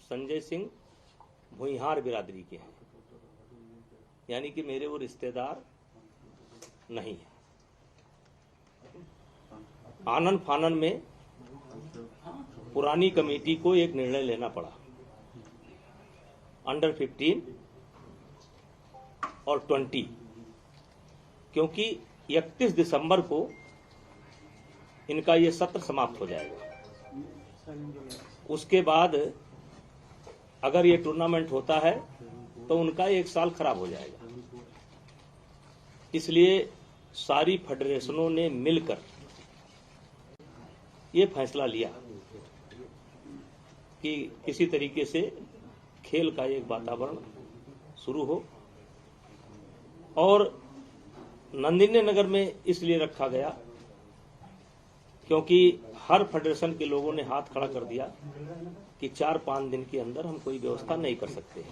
संजय सिंह भुइहार बिरादरी के हैं, यानी कि मेरे वो रिश्तेदार नहीं है। आनन फानन में पुरानी कमेटी को एक निर्णय लेना पड़ा, अंडर 15 और 20, क्योंकि 31 दिसंबर को इनका ये सत्र समाप्त हो जाएगा। उसके बाद अगर ये टूर्नामेंट होता है तो उनका 1 साल खराब हो जाएगा। इसलिए सारी फेडरेशनों ने मिलकर ये फैसला लिया कि किसी तरीके से खेल का एक वातावरण शुरू हो, और नंदिनी नगर में इसलिए रखा गया क्योंकि हर फेडरेशन के लोगों ने हाथ खड़ा कर दिया कि 4-5 दिन के अंदर हम कोई व्यवस्था नहीं कर सकते।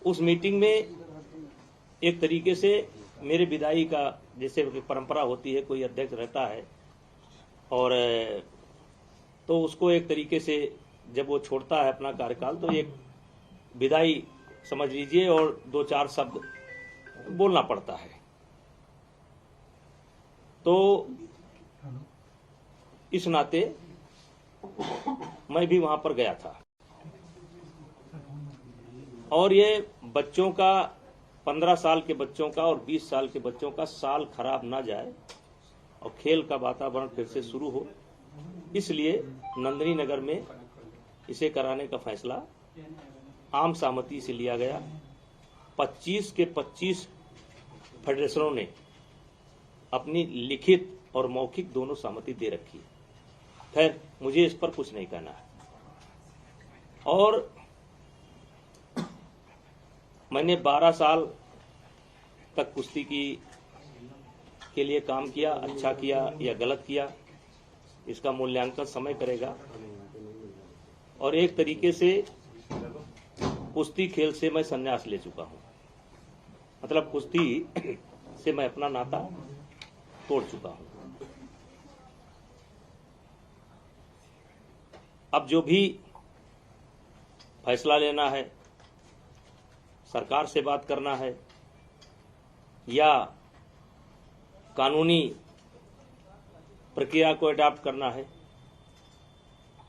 उस मीटिंग में एक तरीके से मेरे विदाई का, जैसे परंपरा होती है, कोई अध्यक्ष रहता है और तो उसको एक तरीके से जब वो छोड़ता है अपना कार्यकाल तो एक विदाई समझ लीजिए और 2-4 शब्द बोलना पड़ता है। तो इस नाते मैं भी वहां पर गया था, और ये बच्चों का, 15 साल के बच्चों का और 20 साल के बच्चों का साल खराब ना जाए और खेल का वातावरण फिर से शुरू हो, इसलिए नंदिनी नगर में इसे कराने का फैसला आम सहमति से लिया गया। 25 के 25 फेडरेशनों ने अपनी लिखित और मौखिक दोनों सहमति दे रखी है। खैर, मुझे इस पर कुछ नहीं कहना है। और मैंने 12 साल तक कुश्ती के लिए काम किया, अच्छा किया या गलत किया, इसका मूल्यांकन समय करेगा। और एक तरीके से कुश्ती खेल से मैं संन्यास ले चुका हूं, मतलब कुश्ती से मैं अपना नाता तोड़ चुका हूं। अब जो भी फैसला लेना है, सरकार से बात करना है या कानूनी प्रक्रिया को अडॉप्ट करना है,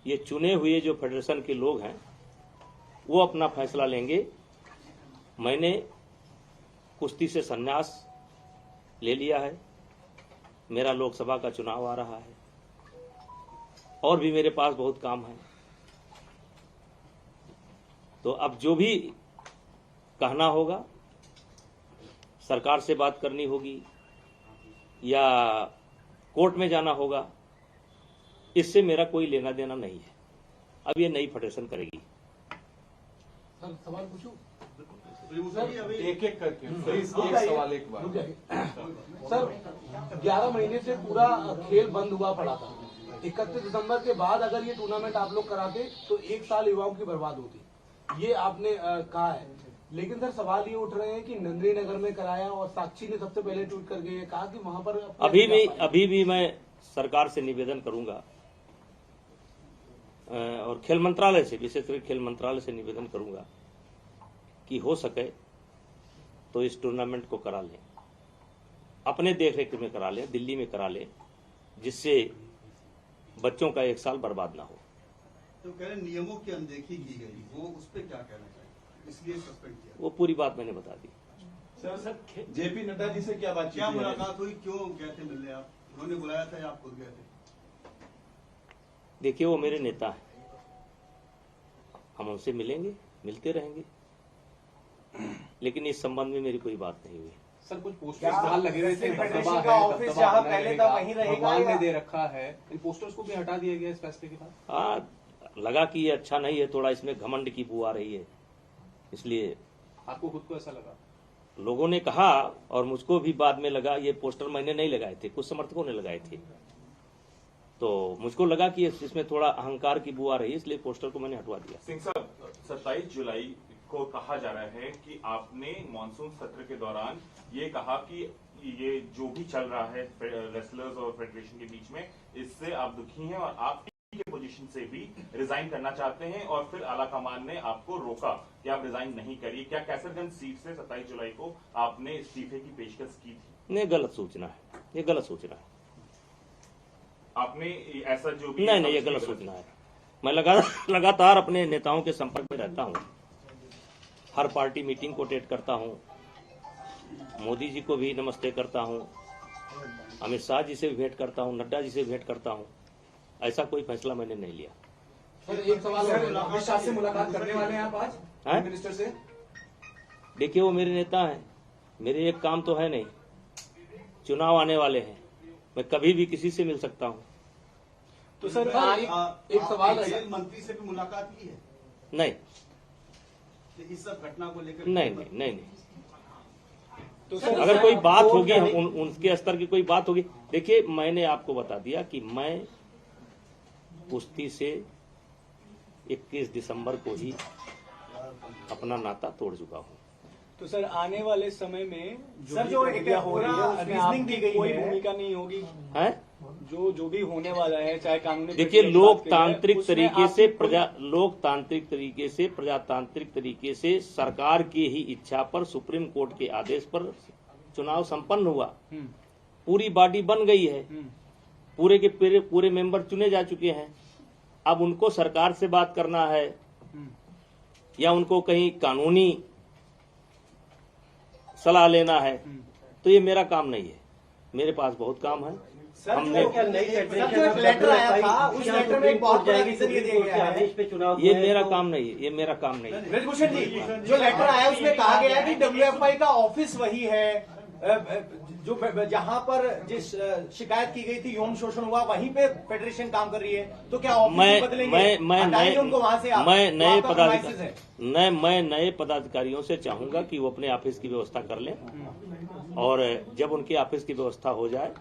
ये चुने हुए जो फेडरेशन के लोग हैं वो अपना फैसला लेंगे। मैंने कुश्ती से संन्यास ले लिया है, मेरा लोकसभा का चुनाव आ रहा है और भी मेरे पास बहुत काम है। तो अब जो भी कहना होगा, सरकार से बात करनी होगी या कोर्ट में जाना होगा, इससे मेरा कोई लेना देना नहीं है। अब ये नई फेडरेशन करेगी। सर, सवाल पूछूं? एक एक करके एक सवाल एक बार। सर, 11 महीने से पूरा खेल बंद हुआ पड़ा था। 31 दिसंबर के बाद अगर ये टूर्नामेंट आप लोग कराते तो 1 साल युवाओं की बर्बाद होती, ये आपने कहा है। लेकिन सर, सवाल ये उठ रहे हैं कि नंदिनी नगर में कराया और साक्षी ने सबसे पहले ट्वीट करके ये कहा कि वहां पर अभी भी मैं सरकार से निवेदन करूंगा और खेल मंत्रालय से, विशेषकर खेल मंत्रालय से निवेदन करूंगा कि हो सके तो इस टूर्नामेंट को करा लें, अपने देखरेख में करा लें, दिल्ली में करा लें, जिससे बच्चों का 1 साल बर्बाद ना हो। तो कह रहे नियमों की अनदेखी की गई, वो उस पर क्या कहना चाहिए, इसलिए सस्पेंड किया? वो पूरी बात मैंने बता दी। सर जेपी नड्डा जी से क्या बातचीत, क्या मुलाकात हुई, क्यों गए थे मिलने आप? उन्होंने बुलाया था या आप खुद गए थे? देखिए, वो मेरे नेता हैं, हम उनसे मिलेंगे, मिलते रहेंगे, लेकिन इस संबंध में मेरी कोई बात नहीं हुई। सर, कुछ पोस्टर्स बाहर लगे रहे थे, फेडरेशन का ऑफिस जहां पहले था वहीं रहेगा ने दे रखा है, इन पोस्टर्स को भी हटा दिया गया इस फैसले के बाद? हाँ, लगा कि ये अच्छा नहीं है, थोड़ा इसमें घमंड की बू आ रही है, इसलिए। आपको खुद को ऐसा लगा? लोगों ने कहा और मुझको भी बाद में लगा, ये पोस्टर मैंने नहीं लगाए थे, कुछ समर्थकों ने लगाए थे, तो मुझको लगा कि इसमें थोड़ा अहंकार की बू आ रही है, इसलिए पोस्टर को मैंने हटवा दिया। सिंह साहब, 27 जुलाई को कहा जा रहा है कि आपने मॉनसून सत्र के दौरान ये कहा कि ये जो भी चल रहा है रेसलर्स और फेडरेशन के बीच में, इससे आप दुखी हैं और आप के पोजीशन से भी रिजाइन करना चाहते हैं और फिर आलाकमान ने आपको रोका कि आप रिजाइन नहीं करिए। क्या कैसरगंज सीट से 27 जुलाई को आपने इस्तीफे की पेशकश की थी? नहीं, गलत सूचना है, ये गलत सूचना है। आपने ऐसा जो भी नहीं, ये गलत सूचना है। मैं लगातार अपने नेताओं के संपर्क में रहता हूँ, हर पार्टी मीटिंग को अटेंड करता हूँ, मोदी जी को भी नमस्ते करता हूँ, अमित शाह जी से भी भेंट करता हूँ, नड्डा जी से भेंट करता हूँ। ऐसा कोई फैसला मैंने नहीं लिया। सर एक सवाल और, अमित शाह से मुलाकात करने वाले हैं आप आज हैं? मिनिस्टर से? देखिए, वो मेरे नेता हैं, मेरे एक काम तो है नहीं। चुनाव आने वाले हैं, मैं कभी भी किसी से मिल सकता हूँ। तो सर एक सवाल है, जेल मंत्री से भी मुलाकात की है? नहीं तो इस सब घटना को लेकर नहीं। तो सर अगर कोई बात होगी, उनके स्तर की कोई बात होगी। देखिए, मैंने आपको बता दिया कि मैं कुश्ती से 21 दिसंबर को ही अपना नाता तोड़ चुका हूँ। तो सर आने वाले समय में सर, जो एक हो रही है उसमें रीजनिंग दी गई कोई है। भूमिका नहीं होगी है जो भी होने वाला है, चाहे कानूनी देखिए, प्रक्रिया की बात की जाए, लोकतांत्रिक उसमें तरीके आपकी से कोई- प्रजातांत्रिक तरीके से सरकार की ही इच्छा पर, सुप्रीम कोर्ट के आदेश पर चुनाव संपन्न हुआ। हम्म, पूरी बॉडी बन गई है, हम्म। पूरे के पूरे मेंबर चुने जा चुके हैं। अब उनको सरकार से बात करना है या उनको कहीं कानूनी सलाह लेना है, तो ये मेरा काम नहीं है। मेरे पास बहुत काम है। सर, हमने जो एक लेटर आया था, उस लेटर में एक बहुत बड़ा रीजन ये दिया गया है। ये मेरा काम नहीं है, ये मेरा काम नहीं है। ब्रजभूषण जी, जो लेटर आया उसमें कहा गया है कि WFI का ऑफिस वही है जो जहां पर जिस शिकायत की गई थी, यौन शोषण हुआ, वहीं पे फेडरेशन काम कर रही है। तो क्या ऑफिस बदलेंगे? हटाएंगे उनको वहां से? मैं नए तो आपका मैसेज है। मैं नए पदाधिकारियों से चाहूंगा कि वो अपने ऑफिस की व्यवस्था कर लें, और जब उनके ऑफिस की व्यवस्था हो जाए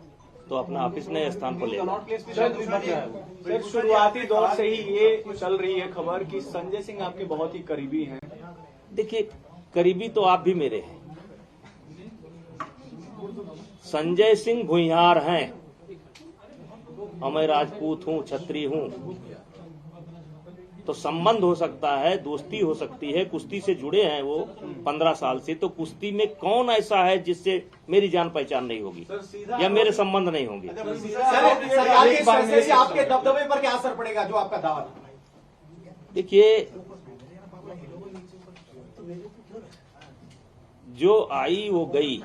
तो अपना ऑफिस नए स्थान पर ले जाए। सर, शुरुआती दौर से ही ये चल रही है खबर कि संजय सिंह आपके बहुत ही करीबी हैं। देखिए, करीबी तो आप भी मेरे हैं। संजय सिंह भुइयार हैं और मैं राजपूत हूं, छत्री हूं, तो संबंध हो सकता है, दोस्ती हो सकती है। कुश्ती से जुड़े हैं वो 15 साल से, तो कुश्ती में कौन ऐसा है जिससे मेरी जान पहचान नहीं होगी या मेरे संबंध नहीं होंगे? सर, सरकार के इस फैसले से आपके दबदबे पर क्या असर पड़ेगा, जो आपका दावा था? देखिए, जो आई वो गई,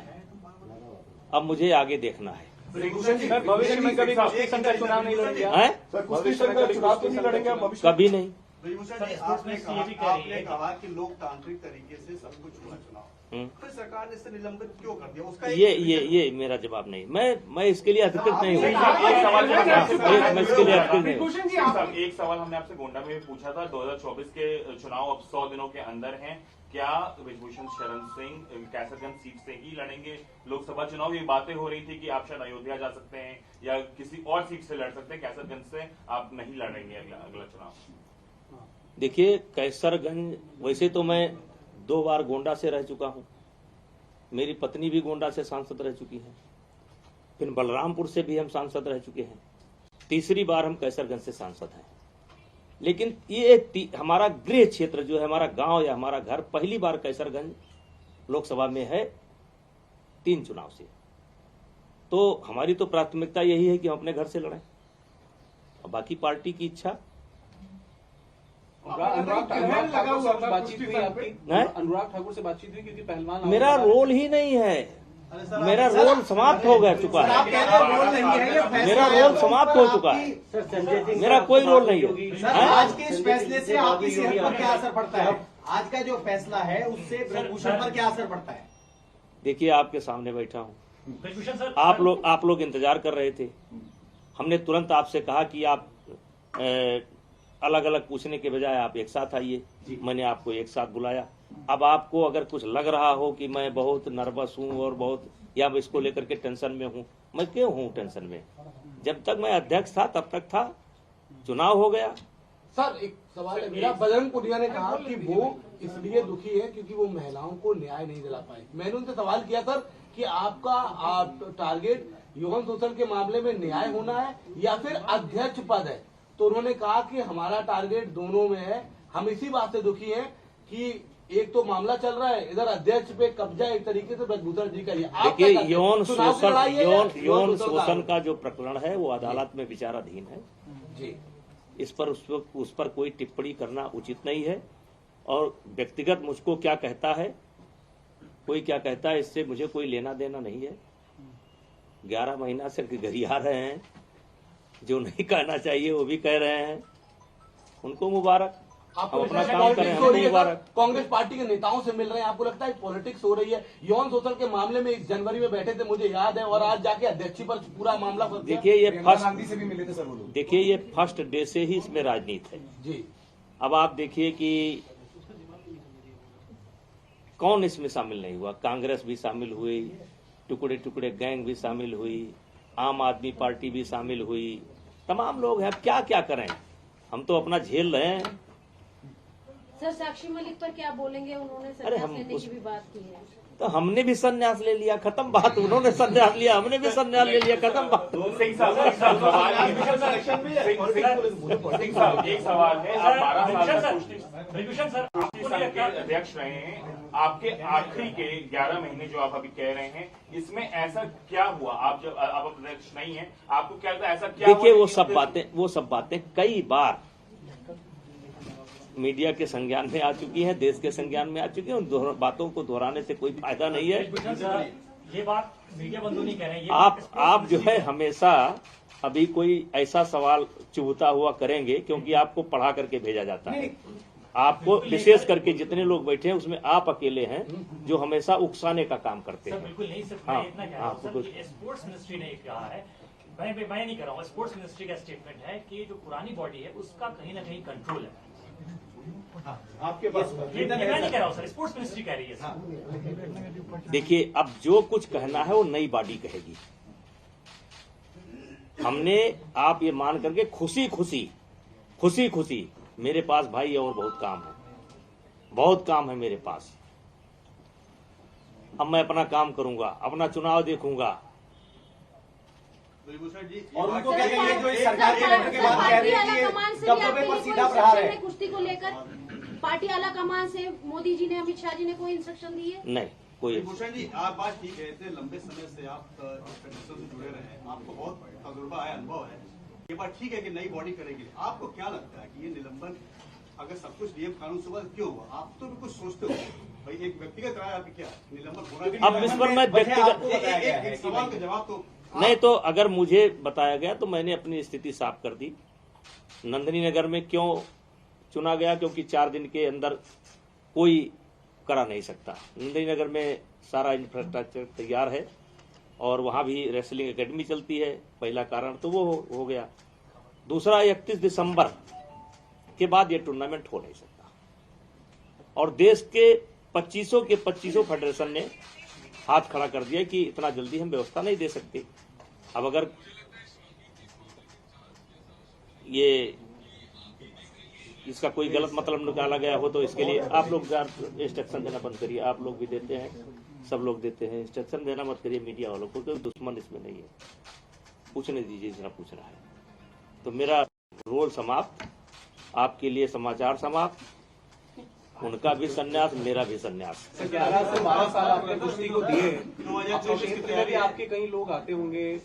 अब मुझे आगे देखना है। सर, भविष्य में कभी कुश्ती संघ का चुनाव नहीं लड़ेंगे आप? हैं? भविष्य में कभी चुनाव तो नहीं लड़ेंगे आप? कभी नहीं। ब्रजभूषण जी, आपने कहा कि लोकतांत्रिक तरीके से सब कुछ हुआ चुनाव, तो सरकार ने इसे निलंबित क्यों कर दिया? उसका ये मेरा जवाब नहीं। मैं इसके लिए अधिकृत नहीं हूँ। एक सवाल मैं इसके लिए अधिकृत नहीं हूँ। एक सवाल हमने आपसे गोंडा में भी पूछा था। 2024 के चुनाव अब 100 दिनों के अंदर हैं। क्या ब्रजभूषण शरण सिंह कैसरगंज सीट से ही लड़ेंगे लोकसभा चुनाव? ये बातें हो रही थी कि आप शायद अयोध्या जा सकते हैं या किसी और सीट से लड़ सकते हैं, कैसरगंज से आप नहीं लड़ेंगे अगला चुनाव। देखिए, कैसरगंज, वैसे तो मैं 2 बार गोंडा से रह चुका हूं, मेरी पत्नी भी गोंडा से सांसद रह चुकी है, फिर बलरामपुर से भी हम सांसद रह चुके हैं, तीसरी बार हम कैसरगंज से सांसद हैं। लेकिन ये हमारा गृह क्षेत्र जो है, हमारा गांव या हमारा घर, पहली बार कैसरगंज लोकसभा में है 3 चुनाव से। तो हमारी तो प्राथमिकता यही है कि हम अपने घर से लड़ें, और बाकी पार्टी की इच्छा। अनुराग ठाकुर से बातचीत हुई आपकी? हैं? अनुराग ठाकुर से बातचीत हुई? क्योंकि पहलवान मेरा रोल ही नहीं है, मेरा रोल समाप्त हो गया चुका आप है। कह रहे हैं रोल नहीं है, ये फैसला मेरा है, रोल उसके समाप्त ऊपर हो चुका आपकी- है, मेरा कोई रोल नहीं है। सर, आज के इस फैसले से आपकी सेहत पर क्या असर पड़ता है? आज का जो फैसला है उससे ब्रजभूषण पर क्या असर पड़ता है? देखिए, आपके सामने बैठा हूँ, आप लोग इंतजार कर रहे थे। हमने तुरंत आपसे कहा कि आप अलग अलग पूछने के बजाय आप एक साथ आइए। मैंने आपको एक साथ बुलाया। अब आपको अगर कुछ लग रहा हो कि मैं बहुत नर्वस हूं और बहुत, या मैं इसको लेकर के टेंशन में हूं, मैं क्यों हूं टेंशन में? जब तक मैं अध्यक्ष था तब तक था, चुनाव हो गया। सर एक सवाल है मेरा। बजरंग पुनिया ने कहा कि वो इसलिए दुखी है क्योंकि वो महिलाओं को न्याय नहीं दिला पाए। मैंने उनसे सवाल किया सर कि आपका टारगेट यौन शोषण के मामले में न्याय होना है या फिर अध्यक्ष पद है? तो उन्होंने कहा कि हमारा टारगेट दोनों में है। हम इसी बात से दुखी हैं कि एक तो मामला चल रहा है, इधर अध्यक्ष पे कब्जा एक तरीके से ब्रजभूषण जी का ही। देखिए, यौन चुनाव की शोषण लड़ाई है या यौन दूसरा शोषण कारण? का जो प्रकरण है वो अदालत में विचाराधीन है। जी, इस पर उस पर कोई टिप्पणी करना उचित नहीं है। और व्यक्तिगत मुझको क्या कहता है, कोई क्या कहता है, इससे मुझे कोई लेना देना नहीं है। 11 महीना से गरिया रहे हैं, जो नहीं कहना चाहिए वो भी कह रहे हैं। उनको मुबारक, आपको हम अपना लगता है काम करें, पॉलिटिक्स हो हमको रही है सर? मुबारक। कांग्रेस पार्टी के नेताओं से मिल रहे हैं, आपको लगता है पॉलिटिक्स हो रही है? यौन शोषण के मामले में 1 जनवरी में बैठे थे, मुझे याद है, और आज जाके अध्यक्ष पर पूरा मामला फंस गया। देखिए, ये गांधी से भी मिले थे सर वो लोग। देखिए ये फर्स्ट डे से ही इसमें राजनीति है। जी, अब आप देखिए कि कौन इसमें शामिल नहीं हुआ। कांग्रेस भी शामिल हुई, टुकड़े टुकड़े गैंग भी शामिल हुई, आम आदमी पार्टी भी शामिल हुई, तमाम लोग हैं। अब क्या क्या करें, हम तो अपना झेल रहे हैं। सर साक्षी मलिक पर क्या बोलेंगे? उन्होंने अरे संन्यास हम लेने उस- की भी बात की है। तो हमने भी संन्यास ले लिया, खत्म बात। उन्होंने संन्यास लिया, हमने भी संन्यास ले लिया, खत्म बात। सिंह साहब एक सवाल है। एक सवाल है, आप 12 साल कुश्ती संघ के अध्यक्ष रहे हैं, आपके आखिरी के 11 महीने जो आप अभी कह रहे हैं, इसमें ऐसा क्या हुआ? आप जब आप अध्यक्ष नहीं है, आपको क्या लगता है ऐसा क्या देखिए, हुआ वो सब बातें कई बार मीडिया के संज्ञान में आ चुकी हैं, देश के संज्ञान में आ चुकी हैं। उन बातों को दोहराने से कोई फायदा नहीं है। ये बात मीडिया बंधु नहीं कह रहे हैं। आप जो है हमेशा अभी कोई ऐसा सवाल चुभता हुआ करेंगे, क्योंकि आपको पढ़ा करके भेजा जाता है। आपको विशेष करके जितने लोग बैठे हैं उसमें आप अकेले हैं जो हमेशा उकसाने का काम करते सर हैं। बिल्कुल नहीं सर, हाँ, मैं इतना कह रहा हूँ हाँ, सर कि स्पोर्ट्स मिनिस्ट्री ने कहा है, मैं नहीं कर रहा हूँ, स्पोर्ट्स मिनिस्ट्री का स्टेटमेंट है कि जो पुरानी बॉडी है उसका कहीं ना कहीं कंट्रोल है। आपके पास ये मैं नहीं कह रहा हूँ सर, स्पोर्ट्स मिनिस्ट्री कह रही है सर। देखिए, अब जो कुछ कहना है वो नई बॉडी कहेगी। हमने आप ये मान करके खुशी खुशी मेरे पास भाई और बहुत काम है मेरे पास। अब मैं अपना काम करूंगा, अपना चुनाव देखूंगा। ब्रजभूषण जी, और उनको सर, क्या कहिए जो इस सरकार के गठन के बाद कह पार्टी रहे आला हैं कमान कि से भी दबदबे आपके पर लिए सीधा कोई प्रहार इंस्ट्रक्शन है। है कुश्ती को लेकर? पार्टी आला कमान से मोदी जी ने, अमित शाह जी ने कोई इंस्ट्रक्शन दी है? नहीं, कोई ब्रजभूषण जी, आप बात ठीक है, इतने लंबे समय से आप इस फेडरेशन से जुड़े रहे हैं, आपको बहुत तजुर्बा है, अनुभव है। ये बात ठीक है कि नई बॉडी करेगी। आपको क्या लगता है कि ये निलंबन अगर सब कुछ नियम कानून से हुआ क्यों हुआ? आप तो भी कुछ सोचते हो भाई, एक व्यक्तिगत राय आपकी क्या है? निलंबन होना अब इस पर मैं व्यक्तिगत एक सवाल का जवाब तो नहीं, तो अगर मुझे बताया गया तो मैंने अपनी स्थिति साफ कर दी। नंदनी नगर में क्यों चुना गया? क्योंकि 4 दिन के अंदर कोई करा नहीं सकता। नंदनी नगर में सारा इंफ्रास्ट्रक्चर तैयार है और वहां भी रेसलिंग एकेडमी चलती है। पहला कारण तो वो हो गया। दूसरा, 31 दिसंबर के बाद ये टूर्नामेंट हो नहीं सकता। और देश के 2500 फेडरेशन ने हाथ खड़ा कर दिया कि इतना जल्दी हम व्यवस्था नहीं दे सकते। अब अगर ये इसका कोई गलत मतलब निकाला गया हो तो इसके लिए आप लोग इंस्ट्रक्शन देना बंद करिए। आप लोग भी देते हैं, सब लोग देते हैं, इंस्ट्रक्शन देना मत करिए मीडिया वालों को, कोई दुश्मन इसमें नहीं है। पूछने दीजिए जितना पूछना है। तो मेरा रोल समाप्त, आपके लिए समाचार समाप्त। उनका भी संन्यास, मेरा भी संन्यास। 11 से 12 साल आपने कुश्ती को दिए। 2024 की तैयारी आपके कई लोग आते होंगे,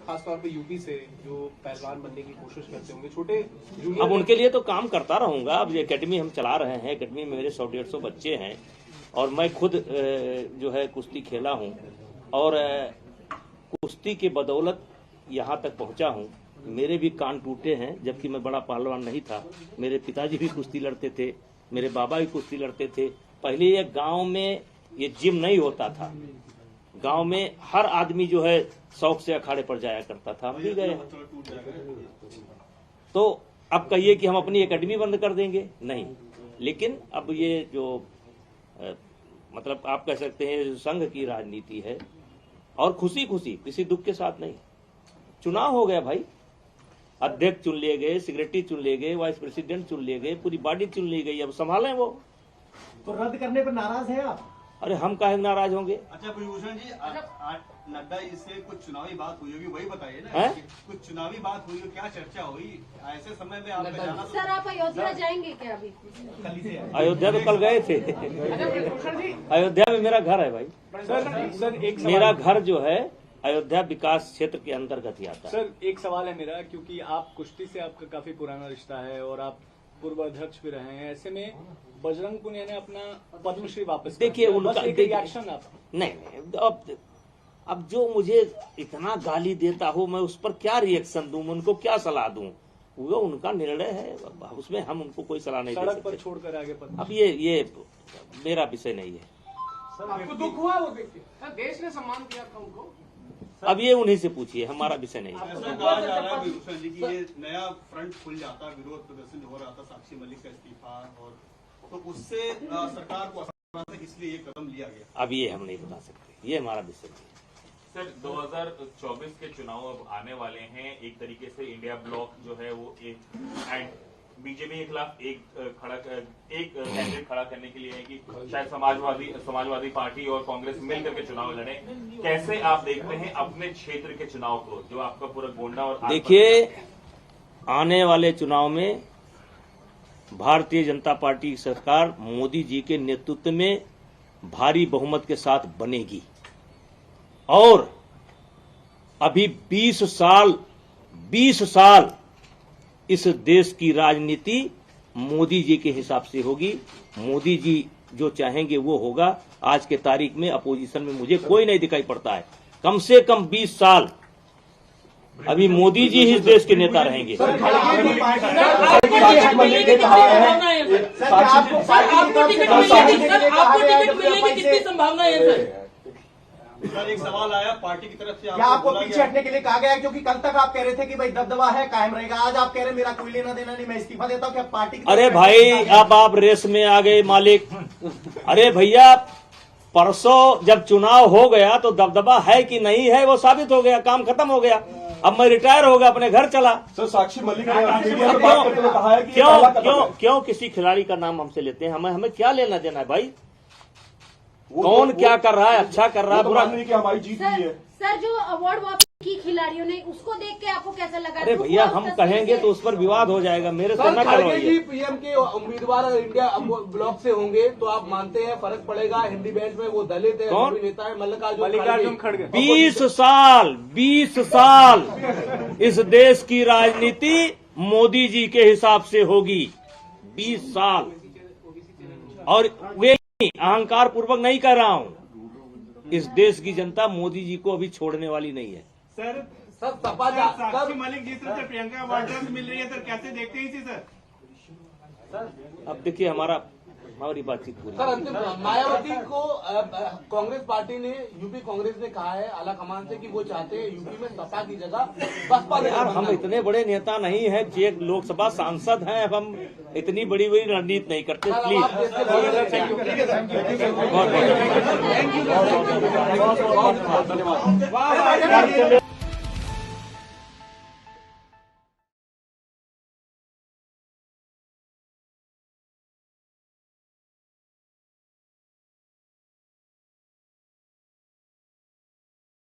खासतौर पे यूपी से, जो पहलवान बनने की कोशिश करते होंगे, छोटे जूनियर। अब उनके लिए तो काम करता रहूंगा। अब ये एकेडमी हम चला रहे हैं, एकेडमी में मेरे 100-150 बच्चे हैं और मैं खुद जो है कुश्ती खेला हूं और कुश्ती के बदौलत यहाँ तक पहुंचा हूं। मेरे भी कान टूटे हैं, जबकि मैं बड़ा पहलवान नहीं था। मेरे पिताजी भी कुश्ती लड़ते थे, मेरे बाबा भी कुश्ती लड़ते थे। पहले ये गांव में ये जिम नहीं होता था। गांव में हर आदमी जो है शौक से अखाड़े पर जाया करता था, हम भी गए। तो अब कहिए कि हम अपनी एकेडमी बंद कर देंगे? नहीं। लेकिन अब ये जो मतलब आप कह सकते हैं जो संघ की राजनीति है, और खुशी किसी दुख के साथ नहीं। चुनाव हो गया भाई, अध्यक्ष चुन लिए गए, सेक्रेटरी चुन लिए गए, वाइस प्रेसिडेंट चुन लिए गए, पूरी बॉडी चुन ली गई। अब संभालें वो। तो रद्द करने पर नाराज हैं आप? अरे हम काहे नाराज होंगे? अच्छा ब्रजभूषण जी, नड्डा जी से कुछ चुनावी बात हुई होगी, वही बताइए ना। हैं? कुछ चुनावी बात हुई हो, क्या चर्चा हुई ऐसे समय में आपका जाना तो सर आप अयोध्या जाएंगे क्या अभी? अयोध्या तो कल गए थे। अयोध्या में मेरा घर है भाई। सर एक मेरा घर जो है अयोध्या विकास क्षेत्र के अंतर्गत ही आता है। सर एक सवाल है मेरा, क्योंकि आप कुश्ती से आपका काफी पुराना रिश्ता है और आप पूर्व अध्यक्ष भी रहे हैं, ऐसे में बजरंग पुनिया ने अपना पद्मश्री वापस कर देखिए दिया। उनका बस एक देखिए- रिएक्शन आप नहीं, अब जो मुझे इतना गाली देता हो मैं उस पर क्या रिएक्शन दूं, उनको क्या सलाह दूं? वो उनका निर्णय है, उसमें हम उनको कोई सलाह नहीं दे सड़क पर सकते। छोड़कर आगे पद्मश्री। अब ये मेरा विषय नहीं है। आपको दुख हुआ वो देख के? सर देश ने सम्मान दिया था उनको। अब ये उन्हीं से पूछिए, हमारा विषय नहीं है। ऐसा कहा जा रहा है भूषण जी की ये नया फ्रंट खुल जाता, विरोध प्रदर्शन हो रहा था साक्षी मलिक का इस्तीफा, और तो उससे सरकार को असर था, इसलिए ये कदम लिया गया। अब ये हम नहीं बता सकते, ये हमारा विषय नहीं है। सर 2024 के चुनाव अब आने वाले हैं, एक तरीके से इंडिया ब्लॉक जो है वो एक बीजेपी के खिलाफ एक कैंडिडेट खड़ा करने के लिए है कि शायद समाजवादी पार्टी और कांग्रेस मिलकर के चुनाव लड़े। कैसे आप देखते हैं अपने क्षेत्र के चुनाव को, जो आपका पूरा गोंडा और देखिए आने वाले चुनाव में भारतीय जनता पार्टी की सरकार मोदी जी के नेतृत्व में भारी बहुमत के साथ बनेगी और अभी 20 साल इस देश की राजनीति मोदी जी के हिसाब से होगी। मोदी जी जो चाहेंगे वो होगा। आज के तारीख में अपोजिशन में मुझे कोई नहीं दिखाई पड़ता है। कम से कम 20 साल अभी मोदी जी ही इस देश के नेता रहेंगे। सर एक सवाल आया पार्टी की तरफ से, क्या आपको बोला पीछे गया- हटने के लिए कहा गया है? क्योंकि कल तक आप कह रहे थे कि भाई दबदबा है, कायम रहेगा। आज आप कह रहे हैं मेरा कोई लेना देना नहीं, मैं इस्तीफा देता हूं। क्या पार्टी की तरफ अरे से भाई कहा गया? अब आप रेस में आ गए मालिक। अरे भैया परसों जब चुनाव हो गया तो दबदबा है कि नहीं है वो साबित हो गया, काम खत्म हो गया। अब मैं रिटायर हो गया, अपने घर चला। सर साक्षी मलिक ने मीडिया में बात करते हुए कहा है कि ये पहला कदम है। क्यों किसी खिलाड़ी का नाम हमसे लेते हैं? हमें क्या लेना देना है भाई? वो कौन तो- क्या कर रहा है, अच्छा कर रहा है, वो तो बुरा? मान लीजिए कि हमारी जीत हुई है। सर जो अवार्ड वापस की खिलाड़ियों ने, उसको देख के आपको कैसा लगा? अरे भैया हम कहेंगे तो उस पर विवाद हो जाएगा, मेरे से सर न खड़गे करवाइए। जी पीएम के उम्मीदवार इंडिया ब्लॉक से होंगे तो आप मानते हैं फर्क पड़ेगा? हिंदी बेल्ट में वो दलित है, कौन? नेता है मल्लिकार्जुन खड़गे। 20 साल इस देश की राजनीति मोदी जी के हिसाब से होगी। 20 साल। और वे अहंकार पूर्वक नहीं कर रहा हूं, इस देश की जनता मोदी जी को अभी छोड़ने वाली नहीं है। सर सपा साक्षी मलिक जिस तरह से प्रियंका वाड्रा से मिल रही है सर, कैसे देखते हैं इसे सर? अब देखिए हमारी बातचीत पूरी। सर अंतिम मायावती को कांग्रेस पार्टी ने, यूपी कांग्रेस ने कहा है आला कमान से कि वो चाहते हैं यूपी में सपा की जगह बसपा यार हम इतने बड़े नेता नहीं हैं, एक लोकसभा सांसद हैं। अब हम इतनी बड़ी रणनीति नहीं करते। प्लीज बहुत बहुत